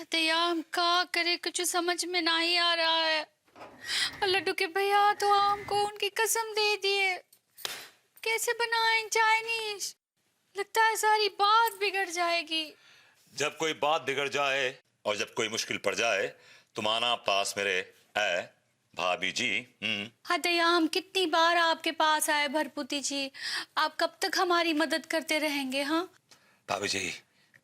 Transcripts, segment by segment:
दया हम क्या करे, कुछ समझ में नहीं आ रहा है। और लड्डू के भैया तो हमको उनकी कसम दे दिए, कैसे बनाएं चाइनीज। लगता है सारी बात बिगड़ जाएगी। जब कोई बात बिगड़ जाए और जब कोई मुश्किल पड़ जाए तुम आना पास मेरे है भाभी जी। हाँ दया, हम कितनी बार आपके पास आए भरपूती जी, आप कब तक हमारी मदद करते रहेंगे? हाँ भाभी जी,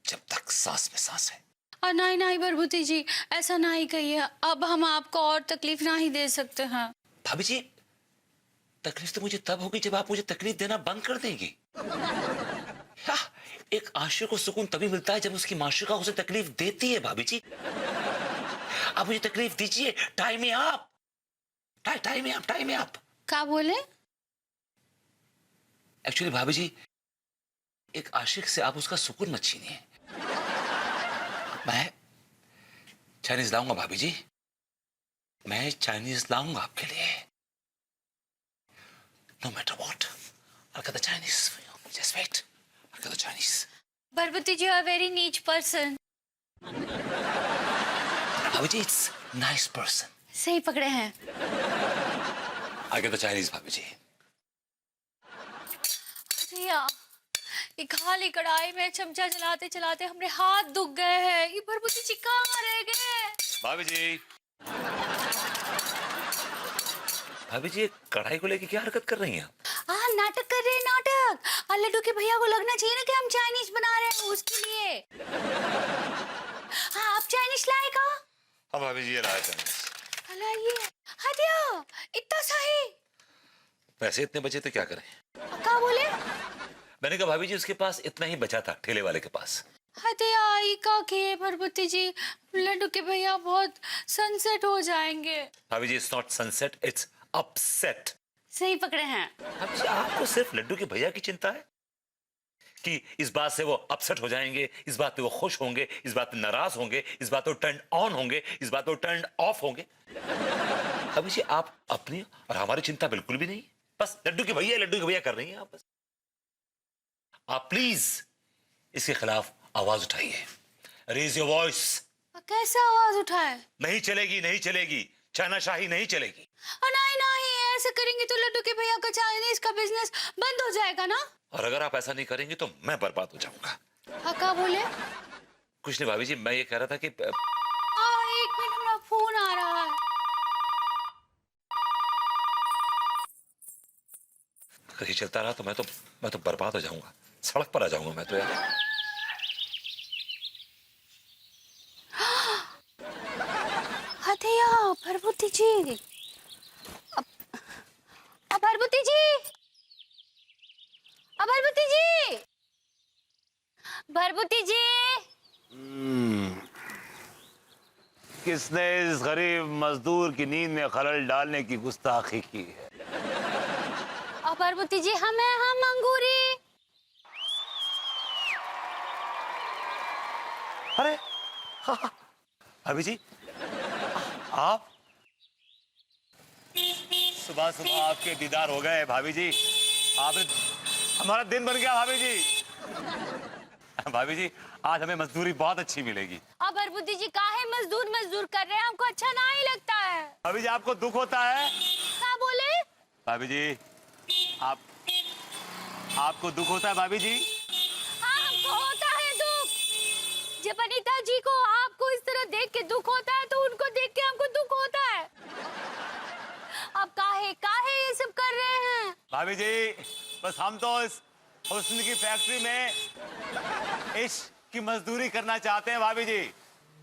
जब तक सांस में सांस है। और नहीं नहीं भरपूती जी, ऐसा नहीं कहिए, अब हम आपको और तकलीफ नहीं दे सकते हैं। भाभी जी, तकलीफ तो मुझे तब होगी जब आप मुझे तकलीफ देना बंद कर देंगी। एक आशिक को सुकून तभी मिलता है जब उसकी माशिका उसे तकलीफ देती है। भाभी जी, आप मुझे तकलीफ दीजिए। टाइम है आप, टाइम है आप। क्या बोले? एक्चुअली भाभी जी, एक आशिक से आप उसका सुकून मत छीनिए। मैं चाइनीज लाऊंगा भाभी जी, मैं चाइनीज लाऊंगा आपके लिए। No matter what, I'll get the Chinese for you. Just wait, I'll get the Chinese. भरपूती जी आर वेरी नीच पर्सन। भाभी जी, it's nice person. सही पकड़े हैं। I'll get the Chinese भाभी जी। भैया, ये खाली कढ़ाई में चमचा चलाते चलाते हमारे हाथ दुख गए हैं। ये भरपूती जी कहाँ रह गए? भाभी जी, भाभी जी, कढ़ाई को लेके क्या हरकत कर रही हैं आप? हाँ, नाटक कर रहे हैं, नाटक। और लड्डू के भैया को लगना चाहिए ना कि हम चाइनीज बना रहे हैं उसके लिए। हाँ, आप चाइनीज लाएगा? हाँ भाभी जी, ये रहा है चाइनीज। लाइए। हटिया, इतना सही। पैसे इतने बचे तो क्या करें? क्या बोले? मैंने कहा भाभी जी, उसके पास इतना ही बचा था, ठेले वाले के पास। हटिया, ये का के भरपूती जी, लड्डू के भैया बहुत सनसेट हो जाएंगे। भाभी जी, it's not sunset, it's upset. सही पकड़े हैं। भाभी जी, आपको सिर्फ लड्डू के भैया की चिंता है कि इस बात से वो अपसेट हो जाएंगे, इस बात पे वो खुश होंगे, इस बात पे नाराज होंगे, इस बात पे टर्न ऑन होंगे, इस बात पे टर्न ऑफ होंगे। भाभी जी, आप अपनी और हमारी चिंता बिल्कुल भी नहीं, बस लड्डू के भैया कर रही हैं आप। बस आप प्लीज इसके खिलाफ आवाज उठाइए, रेज योर वॉइस। कैसे आवाज उठाए? नहीं चलेगी, नहीं चलेगी, चाइनाशाही नहीं चलेगी। नहीं नहीं, ऐसे करेंगे तो लड्डू के भैया का चाइनीज का बिजनेस बंद हो जाएगा ना। और अगर आप ऐसा नहीं करेंगे तो मैं बर्बाद हो जाऊंगा। हाँ, क्या बोले? कुछ नहीं भाभी जी, मैं ये कह रहा था कि एक मिनट, मेरा फोन आ रहा है। अगर ये चलता रहा तो मैं तो बर्बाद हो जाऊंगा, सड़क पर आ जाऊंगा मैं तो यार। हथिया, भरपूती जी, भरपूती जी, भरपूती जी, भरपूती जी। किसने इस गरीब मजदूर की नींद में खलल डालने की गुस्ताखी की है? भरपूती जी, हम अंगूरी। अरे भाभी जी, आप सुबह सुबह आपके दीदार हो गए। भाभी जी, आपने हमारा दिन बन गया। भाभी जी, भाभी जी, आज हमें मजदूरी बहुत अच्छी मिलेगी। अब भरपूती जी, काहे मजदूर मजदूर कर रहे हैं? हमको अच्छा नहीं लगता है। भाभी जी, आपको दुख होता है? क्या बोले? भाभी जी, आपको दुख होता है? भाभी जी, हाँ, हमको होता है दुख। जब अनीता जी को आपको इस तरह देख के दुख होता है तो उनको देख के हमको दुख होता है। अब काहे काहे ये सब कर रहे हैं? भाभी जी, बस हम तो इस हुस्न की फैक्ट्री में इश्क की मजदूरी करना चाहते हैं। भाभी जी,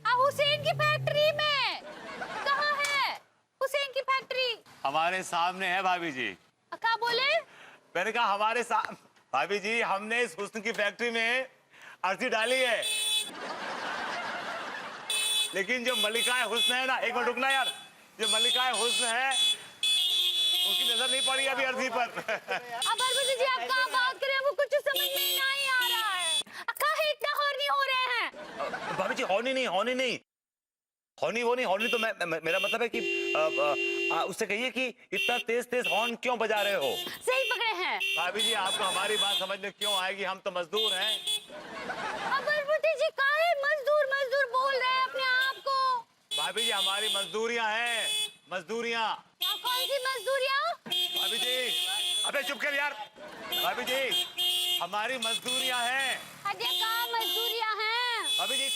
हुसैन की फैक्ट्री में? कहाँ है हुसैन की फैक्ट्री? हमारे सामने है। भाभी जी, क्या बोले? मैंने कहा हमारे साथ। भाभी जी, हमने इस हुस्न की फैक्ट्री में अर्जी डाली है, लेकिन जो मलिकाए हुस्न है ना, एक मिनट रुकना यार, जो मलिकाए हुस्न है उसकी नजर नहीं पड़ी अभी अर्जी पर। अब भरपूती जी, आप कहाँ बात करें, हमको कुछ समझ में ही नहीं आ रहा है। काहे इतना हॉर्नी हो रहे हैं? भाभी जी, हॉर्नी नहीं, हॉर्नी तो मेरा मतलब है कि उससे कहिए कि इतना तेज तेज हॉर्न क्यों बजा रहे हो। सही पकड़े हैं। भाभी जी, आपको हमारी बात समझ में क्यों आएगी, हम तो मजदूर हैं। भरपूती जी, काहे मजदूर मजदूर बोल रहे हैं अपने मजदूरियां हैं, मजदूरियां। कौन सी मजदूरियाँ? भाभी जी, अबे चुप कर यार। भाभी जी, हमारी मजदूरियां हैं। अरे कहाँ मजदूरियाँ हैं? भाभी जी,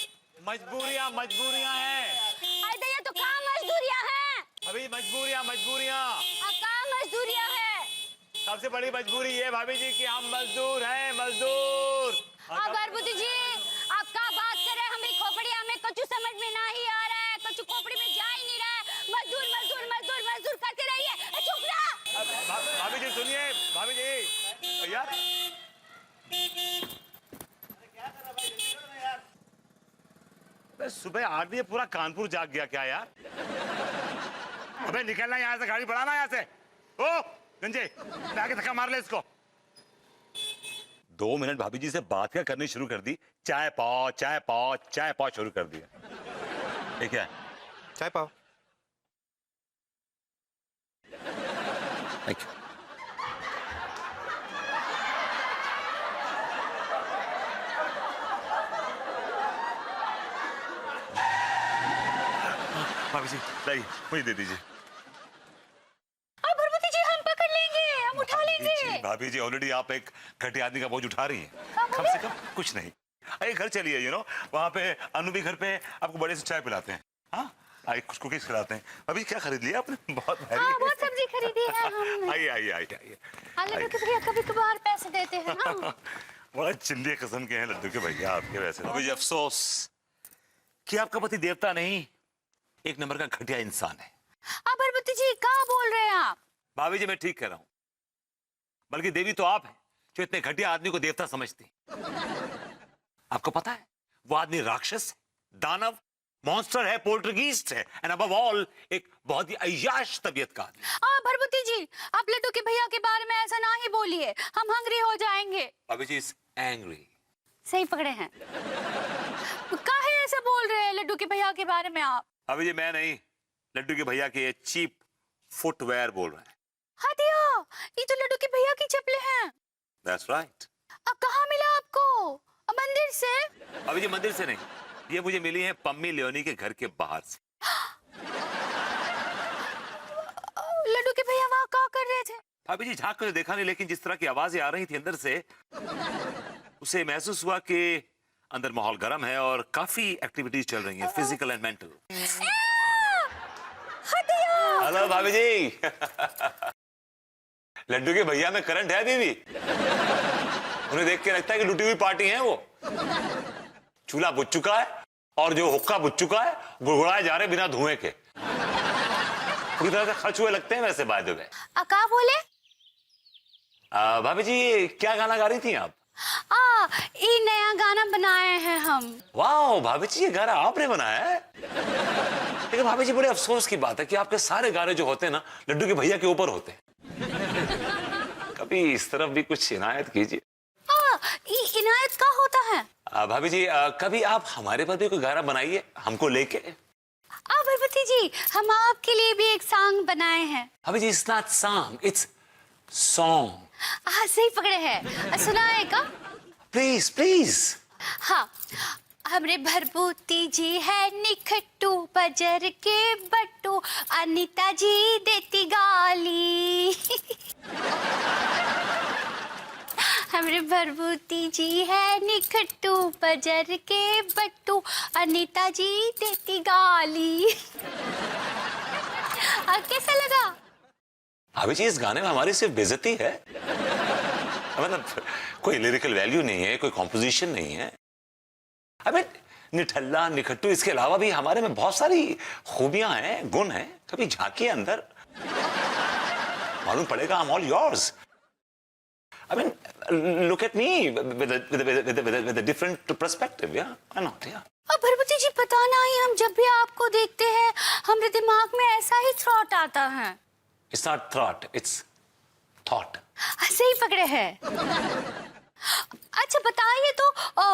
मजबूरियां मजबूरियां हैं। अरे ये तो कहाँ मजदूरियाँ हैं? भाभी मजबूरियां मजबूरियां। कहाँ मजदूरियाँ हैं? सबसे बड़ी मजबूरी ये भाभी जी कि हम मजदूर हैं, मजदूर। अगरबत्ती जी, आप क्या बात कर रहे हैं? हमें खोपड़ी हमें कुछ समझ में नहीं आ रहा है, कुछ खोपड़ी में जा ही नहीं रहा है। मजदूर मजदूर मजदूर मजदूर करते रहिए। चुप रहा। भाभी जी सुनिए, भाभी जी यार। अबे सुबह 8 बजे पूरा कानपुर जाग गया क्या यार? अबे निकलना यहाँ से, गाड़ी बढ़ाना यहाँ से। ओ गंजे, मैं आके धक्का मार ले इसको। 2 मिनट भाभी जी से बात क्या करनी शुरू कर दी, चाय पाओ चाय पाओ चाय पाओ शुरू कर दिया। ये क्या है? चाय पाओ। Thank you. भाभी जी लाइए, मुझे दे दीजिए। अगरबत्ती जी, हम पकड़ लेंगे, हम उठा लेंगे। भाभी जी ऑलरेडी आप एक घटिया आदमी का बोझ उठा रही हैं। कम से कम कुछ नहीं। आइए घर चलिए, वहाँ पे अनु भी घर पे आपको बड़े से चाय पिलाते हैं। हाँ आइए, कुछ कुकीज खिलाते हैं। अभी क्या खरीद लिया आपने? बहुत भारी। हाँ, बहुत सब्जी खरीदी है हमने। आइए आइए आइए आइए। लड्डू के भैया कभी कभार पैसे देते हैं ना। बड़ा चिंदी किस्म के हैं लड्डू के भैया आपके वैसे। अभी जी अफसोस कि आपका पति देवता नहीं, एक नंबर का घटिया इंसान है। अगरबत्ती जी, क्या बोल रहे हैं आप? भाभी जी मैं ठीक कह रहा हूं, बल्कि देवी तो आप हैं जो इतने घटिया आदमी को देवता समझती। आपको पता है वो आदमी राक्षस है, दानव, मॉन्स्टर है, पोल्टरगीस्ट है, एंड अबव ऑल एक बहुत ही अय्याश तबीयत का आदमी। भरभूति जी, आप लड्डू के भैया के बारे में ऐसा ना ही बोलिए, हम हंग्री हो जाएंगे। भाभी जी इज एंग्री। सही पकड़े हैं। काहे ऐसा बोल रहे हैं लड्डू के भैया के बारे में आप? भाभी जी मैं नहीं, लड्डू के भैया के चीप फुटवेयर बोल रहे हैं। हाँ दिया, ये तो लड्डू के भैया की चप्पलें हैं। That's right. कहाँ मिला आपको? मंदिर से? भाभी जी मंदिर से नहीं, ये मुझे मिली है पम्मी लियोनी के घर के बाहर से। लड्डू के भैया वहाँ क्या कर रहे थे? भाभी जी झांक कर देखा नहीं, लेकिन जिस तरह की आवाजें आ रही थी अंदर से, उसे महसूस हुआ कि अंदर माहौल गर्म है और काफी एक्टिविटीज चल रही हैं, फिजिकल एंड मेंटल। हेलो भाभी जी। लड्डू के भैया में करंट है दीदी? उन्हें देख के लगता है कि लुटी हुई पार्टी है वो। चूल्हा बुझ चुका है और जो हुक्का बुझ चुका है गुड़गुड़ाए जा रहे बिना धुएं के। पूरी तरह से खर्च हुए लगते हैं वैसे बाय द वे। क्या बोले? भाभी जी क्या गाना गा रही थी आप? ये नया गाना बनाए हैं हम। वाह भाभी जी, ये गाना आपने बनाया है? लेकिन भाभी जी बड़े अफसोस की बात है कि आपके सारे गाने जो होते हैं ना लड्डू के भैया के ऊपर होते हैं। कभी इस तरफ भी कुछ इनायत कीजिए। ये इनायत का होता है? भाभी जी कभी आप हमारे पर भी कोई गाना बनाइए हमको लेके। भरभूति जी, हम आपके लिए भी एक सॉन्ग बनाए हैं। भाभी जी it's not song, it's song. सही पकड़े हैं। सुनाएगा? Please please. हाँ, हमरे भरभूति जी है निखट्टू, बजर के बट्टू, अनीता जी देती गाली। हमरे भरभूति जी है निखट्टू, बजर के बट्टू, अनीता जी देती गाली। कैसा लगा? भाभी जी इस गाने में हमारी सिर्फ बेइज्जती है, मतलब कोई लिरिकल वैल्यू नहीं है, कोई कॉम्पोजिशन नहीं है। अबे निठल्ला निखट्टू, इसके अलावा भी हमारे में बहुत सारी खूबियां हैं, गुण हैं। कभी झांकिए अंदर, मालूम पड़ेगा। I'm all yours. I mean, look at me with a different perspective, yeah? Why not, yeah? Bharbhuti जी पता नहीं, हम जब भी आपको देखते हैं हमारे दिमाग में ऐसा ही थॉट आता है। It's not thought, it's thought. सही पकड़े हैं। अच्छा बताइए तो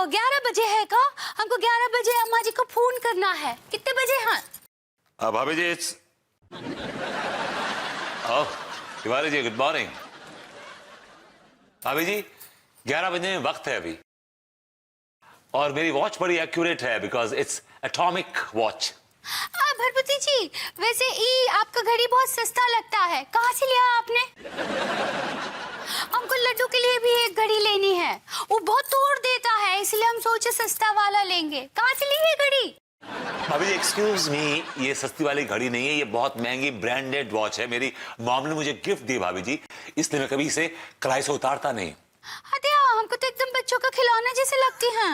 11 बजे है का? हमको 11 बजे अम्मा जी को फोन करना है। कितने बजे हैं? भाभी जी it's Tiwari ji good morning. भाभी जी 11 बजे में वक्त है अभी, और मेरी वॉच बड़ी एक्यूरेट है because its atomic watch. Bharbhuti जी, वैसे ई आपका घड़ी बहुत सस्ता लगता है, कहाँ से लिया आपने? हमको लड्डू के लिए भी एक घड़ी लेनी है, वो बहुत तोड़ देता है, इसलिए हम सोचे सस्ता वाला लेंगे। कहाँ से ली है घड़ी? भाभी जी एक्सक्यूज मी, ये सस्ती वाली घड़ी नहीं है, ये बहुत महंगी ब्रांडेड वॉच है। मेरी मॉम ने मुझे गिफ्ट दी भाभी जी, इसलिए मैं कभी इसे कलाई से उतारता नहीं। अरे हमको तो एकदम बच्चों का खिलौना जैसे लगती हैं।